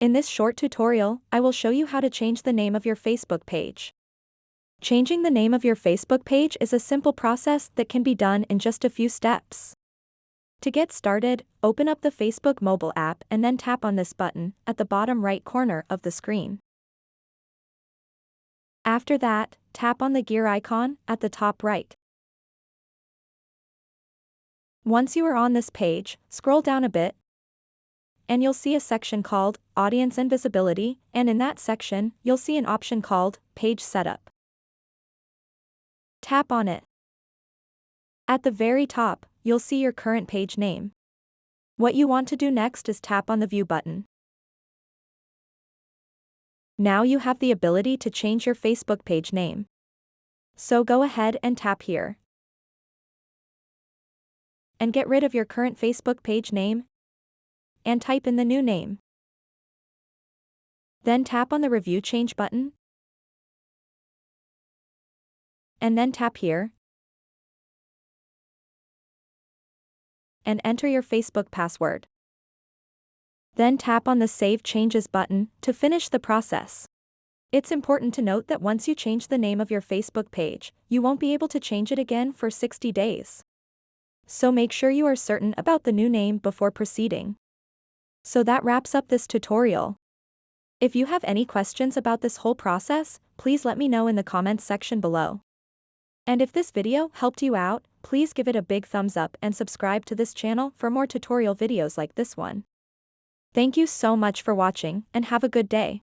In this short tutorial, I will show you how to change the name of your Facebook page. Changing the name of your Facebook page is a simple process that can be done in just a few steps. To get started, open up the Facebook mobile app and then tap on this button at the bottom right corner of the screen. After that, tap on the gear icon at the top right. Once you are on this page, scroll down a bit, and you'll see a section called Audience and Visibility, and in that section, you'll see an option called Page Setup. Tap on it. At the very top, you'll see your current page name. What you want to do next is tap on the View button. Now you have the ability to change your Facebook page name. So go ahead and tap here. And get rid of your current Facebook page name and type in the new name. Then tap on the Review Change button. And then tap here. And enter your Facebook password. Then tap on the Save Changes button to finish the process. It's important to note that once you change the name of your Facebook page, you won't be able to change it again for 60 days. So make sure you are certain about the new name before proceeding. So that wraps up this tutorial. If you have any questions about this whole process, please let me know in the comments section below. And if this video helped you out, please give it a big thumbs up and subscribe to this channel for more tutorial videos like this one. Thank you so much for watching and have a good day.